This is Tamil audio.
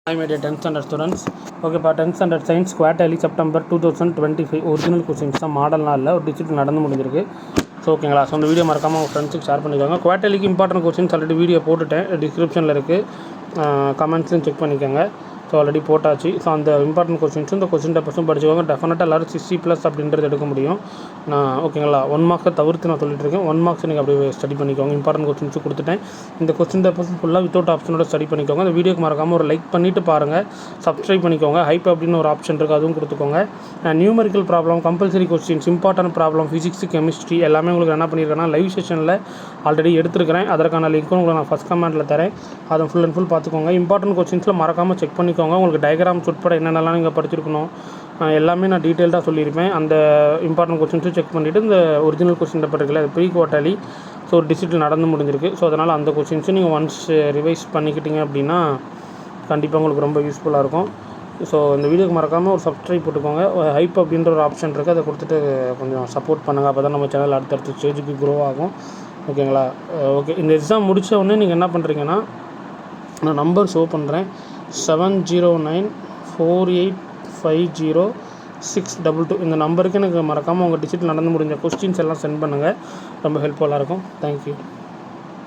Hi, my dear 10th standard students. Okay, 10th standard science quarterly September 2025 original questions தான் மாடல்லாம் இல்லை ஒரு டிஜிட்டல் நடந்து முடிஞ்சிருக்கு. ஸோ ஓகேங்களா. ஸோ அந்த வீடியோ மறக்காமல் உங்கள் ஃப்ரெண்ட்ஸுக்கு ஷேர் பண்ணிக்கோங்க. குவார்ட்டர்லிக்கு இம்பார்ட்டன்ட் கொஸ்டின்ஸ் ஆல்ரெடி வீடியோ போட்டுட்டேன், டிஸ்கிரிப்ஷனில் இருக்குது, கமெண்ட்ஸ்லையும் செக் பண்ணிக்கோங்க. ஸோ ஆல்ரெடி போட்டாச்சு. ஸோ அந்த இம்பார்ட்டன்ட் கொஸ்டின்ஸும் இந்த கொஸ்டின் பேப்பர்ஸும் படிச்சுக்கோங்க. டெஃபினட்டாக எல்லோரும் 60+ அப்படின்றது எடுக்க முடியும். நான் ஓகேங்களா 1 மார்க்ஸை தவிர்த்து நான் சொல்லிட்டுருக்கேன். 1 மார்க்ஸ் நீங்கள் அப்படியே ஸ்டடி பண்ணிக்கோங்க. இம்பார்ட்டன்ட் கொஸ்டின்ஸும் கொடுத்துட்டேன். இந்த கொஸ்டின் பேப்பர்ஸ் ஃபுல்லாக வித்தவுட் ஆப்ஷனோட ஸ்டடி பண்ணிக்கோங்க. இந்த வீடியோக்கு மறக்காமல் ஒரு லைக் பண்ணிவிட்டு பாருங்கள், சப்ஸ்கிரைப் பண்ணிக்கோங்க. ஹைப் அப்படின்னு ஒரு ஆப்ஷன் இருக்குது, அதுவும் கொடுத்துக்கோங்க. Numerical problem, compulsory questions, important problem, physics, chemistry எல்லாமே உங்களுக்கு என்ன பண்ணியிருக்கேன்னா லைவ் செஷனில் ஆல்ரெடி எடுத்துருக்கிறேன். அதற்கான லிங்க்கும் உங்களுக்கு நான் ஃபஸ்ட் கமெண்ட்டில் தரேன். அதை ஃபுல் அண்ட் ஃபுல் பார்த்துக்கோங்க. இம்பார்ட்டன்ட் கொஸ்டின்ஸில் மறக்காமல் செக் பண்ணிக்கோங்க. உங்களுக்கு டயக்ராம்ஸ் உட்பட என்னென்னலாம் நீங்கள் படிச்சிருக்கணும் எல்லாமே நான் டீட்டெயில்டாக சொல்லியிருப்பேன். அந்த இம்பார்ட்டன்ட் கொஸ்டின்ஸும் செக் பண்ணிவிட்டு இந்த ஒரிஜினல் கொஸ்டின் பேப்பர் இருக்குல்ல, அது ப்ரீ குவார்ட்டர்லி ஸோ ஒரு டிஜிட்டல் நடந்து முடிஞ்சிருக்கு. ஸோ அதனால் அந்த கொஸ்டின்ஸும் நீங்கள் ஒன்ஸ் ரிவைஸ் பண்ணிக்கிட்டீங்க அப்படின்னா கண்டிப்பாக உங்களுக்கு ரொம்ப யூஸ்ஃபுல்லாக இருக்கும். ஸோ இந்த வீடியோக்கு மறக்காமல் ஒரு சப்ஸ்கிரைப் போட்டுக்கோங்க. ஹைப் அப்படின்ற ஒரு ஆப்ஷன் இருக்குது, அதை கொடுத்துட்டு கொஞ்சம் சப்போர்ட் பண்ணுங்கள். அப்போ தான் நம்ம சேனல் அடுத்தடுத்த ஸ்டேஜுக்கு க்ரோ ஆகும். ஓகேங்களா. ஓகே, இந்த எக்ஸாம் முடித்த உடனே நீங்கள் என்ன பண்ணுறீங்கன்னா, நான் நம்பர் ஷோ பண்ணுறேன், 7094850622 இந்த நம்பருக்கு எனக்கு மறக்காமல் உங்கள் டிஜிட்டல் நடந்து முடிஞ்ச கொஸ்டின்ஸ் எல்லாம் சென்ட் பண்ணுங்கள். ரொம்ப ஹெல்ப்ஃபுல்லாக இருக்கும். தேங்க்யூ.